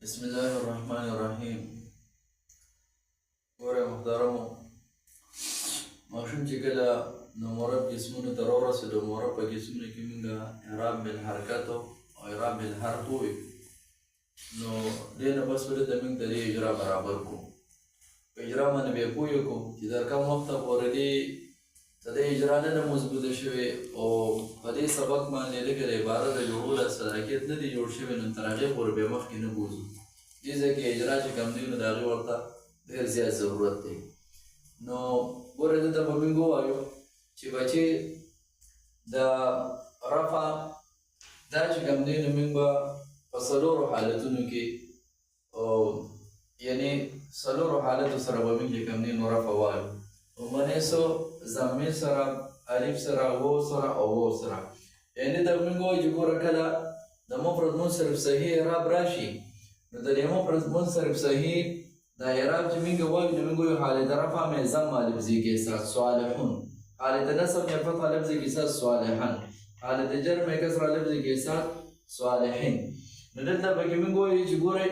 بسم الله الرحمن الرحیم. ګوره محترمو، ماشوم چې کله د مورب جسمونو ته راورسېدو، مورب په جسمونو کې موږ اعراب بالحرکت او اعراب بالحرف ووایو، نو دې نه بس ولې ته موږ د دې اجرا برابر کړو. په اجرا باندې بیا پوه کړو چې تر کوم وخته پورې دې د دې اجرا نه ده مضبوطه شوې او په دې سبق باندې لکه د عبارت د جوړولو صلاحیت نه دی جوړ شوی، نو تر هغې پورې بیا مخکې نه بوځو. دې ځای کې اجرا چې کوم دی نو د هغې ورته ډېر زیات ضرورت دی. نو ګوره دلته به موږ ووایو چې بچې د رفع دا چې کوم دی نو موږ به په څلورو حالتونو کې یعنې څلورو حالتو سره به موږ چې کوم دی نو رفع وایو. منیسو ضمیر سره، الف سره، واو سره او واو سره. یعنې دا موږ وایو چې ګوره کله د مفرد منصرف صحیح اعراب راشي، نو د دې مفرد منصرف صحیح دا اعراب چې موږ وایو نو موږ وایو حالت رفع میں ضم لفظی کے ساتھ صالحون، حالت نصب میں فتح لفظی کے ساتھ صالحان، حالت جر میں کسر لفظی کے ساتھ صالحین. نو دلته پکې موږ وایو چې ګورئ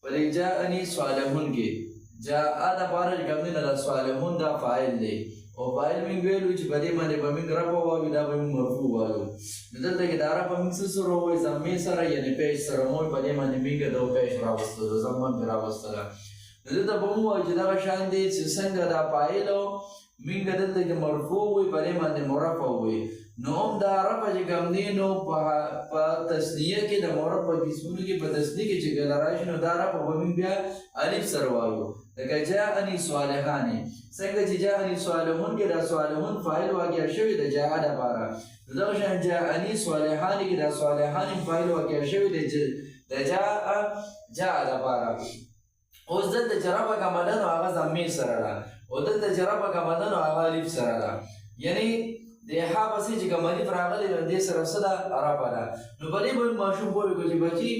په دې جاءني صالحون کې جاء دا پاره چې کوم دی نه دا صالحون دا فاعل دی او فاعل موږ ویلو چې په دې باندې به موږ رفع وایو، دا به موږ مرفوع وایو. نو دلته کې دا رفع موږ څه سره وایو؟ ضمې سره، یعنې پیش سره مو په دې باندې موږ دا پیش راوستلو، ضمن پرې راوستله. نو دلته به مو وایو چې دغه شان دی چې څنګه دا فاعل موږ دلته کې مرفوع وایو، په دې باندې مرفع وایو. نو هم دا رفع چې کوم دی نو په تثنیه کې د مورب په جسمونو کې په تثنیه کې چې کله راشي نو دا رفع به موږ بیا الف سره وایو. لکه جاءني صالحان، څنګه چې جاءني صالحون کې دا صالحون فاعل واقع شوی د جاء دپاره، نو دغه شان جاءني صالحان کې دا صالحان فاعل واقع شوی د جاء دپاره. اوس دلته چې رفع کومه نو هغه ضمیر سره ده او دلته چې رفع کومه نو هغه الف سره ده. یعنې د ها پسې چې کوم الف راغلی نو دې سره څه ده؟ رفع ده. نو په دې باندې ماشوم پوه کړو چې بچي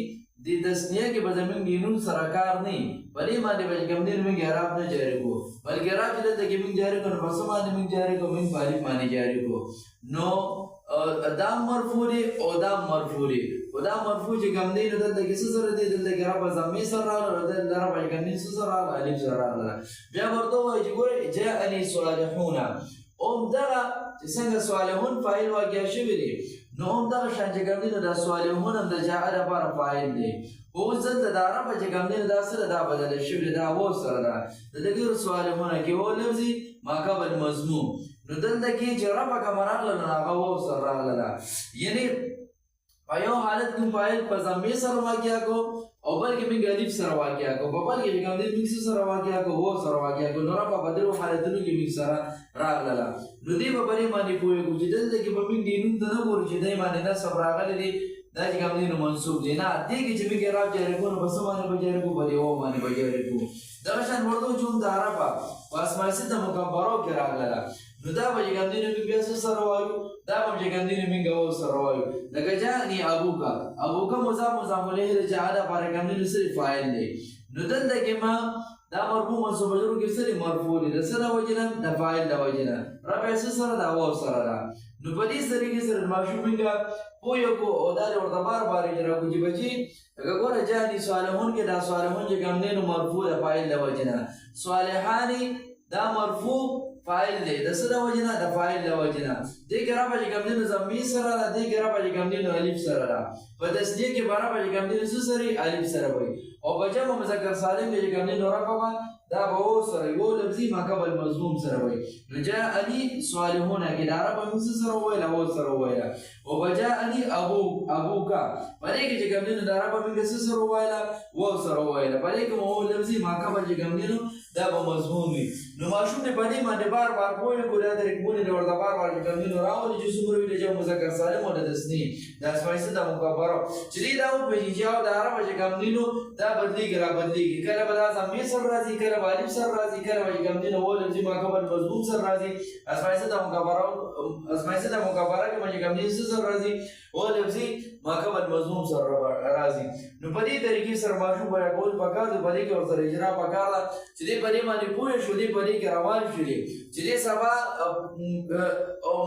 د تثنیه کې به زموږ د نون سره کار نه وي، په دې باندې به چې کوم دی موږ اعراب نه جاري کړو، بلکې اعراب چې دلته کې موږ جاري کړو نو په څه باندې موږ جاري کړو؟ موږ په الف باندې جاري کړو. نو دا مرفوع دی او دا مرفوع دی، او دا مرفوع چې کوم دی نو دلته کې څه سره دی؟ دلته کې رفع ضمیر سره راغله، دلته رفع چې کوم دی څه سره راغله؟ الف سره راغله. بیا ورته وایي چې ګورئ جاءني صالحون، اوم دغه چې څنګه صالحون فاعل واقع شوی دی نو هم دغه شان چې کوم دی نو دا صالحون هم د جاء دپاره فاعل دی. اوس دلته دا رفع چې کوم دی نو دا سره دا بدله شوې ده، دا واو سره ده. د دغې صالحونه کې واو لفظي ما قبل مضموم، نو دلته کې چې رفع کومه راغله نو هغه واو سره راغله. یعنې په یو حالت کې فاعل په ضمیر سره واقع کو او بل کې موږ الف سره واقع کو، په بل کې کوم دی موږ سره واقع کو، واو سره واقع کو. نو رفع په درو حالتونو کې موږ سره راغله. نو دې په بلې باندې پوهېږو چې دلته کې به موږ دې نوم ته نه ګورو چې دی باندې نصب راغلی دی، دا چې کوم دی نو منصوب دی. نه، دې کې چې موږ اعراب جاري کړو نو په څه باندې به جاري کړو؟ په دې واو باندې به جاري کړو. دغه شان ورته چې هم دا رفع په اسماء سته مکبرو کې راغله، نو دا به چې کوم دی نو موږ بیا څه سره وایو؟ دا به چې کوم دی نو موږ واو سره وایو. لکه جاءني ابوکا، ابوکا مضاف مضاف الیه د جاء دپاره کوم دی نو صرف فاعل دی. نو دلته کې ما دا مرفوع منصوب مجرور کې څه دی؟ مرفوع دی. د څه د وجې نه؟ د فاعل د وجې نه. رفع څه سره ده؟ واو سره ده. نو په دې طریقې سره ماشوم موږ پوه کړو او دا ورته بار بار اجرا کړو چې بچي لکه ګوره جاءني صالحون کې دا صالحون چې کوم دی نو مرفوع د فاعل د وجې نه، صالحانې دا مرفوع فاعل دی. د څه د وجې نه؟ د فاعل د وجې نه. دې کې رفع چې کوم دی نو ضمیر سره ده، دې کې رفع چې کوم دی نو الف سره ده. په تثنیه کې به رفع چې کوم دی نو څه سره؟ الف سره وایي. او په جمع مذکر سالم کې چې کوم دی نو رفع به دا به واو سره واو لفظي ما قبل مضموم سره وایي. نو جاءني صالحون کې دا رفع موږ څه سره وویله؟ واو سره وویله. او په جاءني ابوکا په دې کې چې کوم دی نو دا رفع موږ څه سره وویله؟ واو سره وویله. په دې کې واو لفظي ما قبل چې کوم دی نو دا به مضمون وي. نو ماشوم دې په دې باندې بار بار پوه کړو، دا ترکیبونه دې ورته بار بار چې کوم دی نو راولي چې څومره وي د جمع مذکر سالم او د تثنیې د اسماء سته مکبرو چې دې دا وپېژني چې دا رفع چې کوم دی نو دا بدلېږي را بدلېږي، کله به دا ضمیر سره راځي، کله به الف سره راځي، کله به چې کوم دی نو واو لفظي ما قبل مضموم سره راځي. اسماء سته مکبره کې چې کوم دی څه سره راځي؟ هو لفظي ما قبل مضموم سره راځي نو په دې طریقې سره ماشوم به کول پکار دی په دې کې ورسره اجرا پکار ده چې دې په دې باندې پوه شو دې په دې کې روان شولې چې دې سبا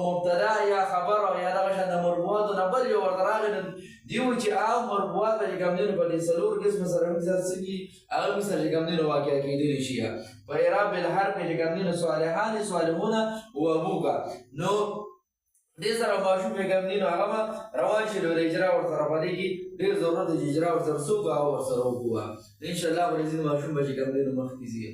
مبتدا یا خبر او یا دغه شان د مربوطاتو نه بل یو ورته راغلی دیو چې عام مربوطات چې کوم دي په دې څلور قسم سره مثال سګي هغه مثال چې کوم دي واقع کېدلی شي په اعراب الحرف چې کوم دي صالحان صالحون او ابوکا نو دې سره ماشوم یې کوم دي نو هغه روان شي له اجرا ورسره پدې کې ډېر ضرورت دی اجرا ورسره سوګه او ورسره وکړه ان شاء الله ولې ماشوم به کوم دي نو مخ کیږي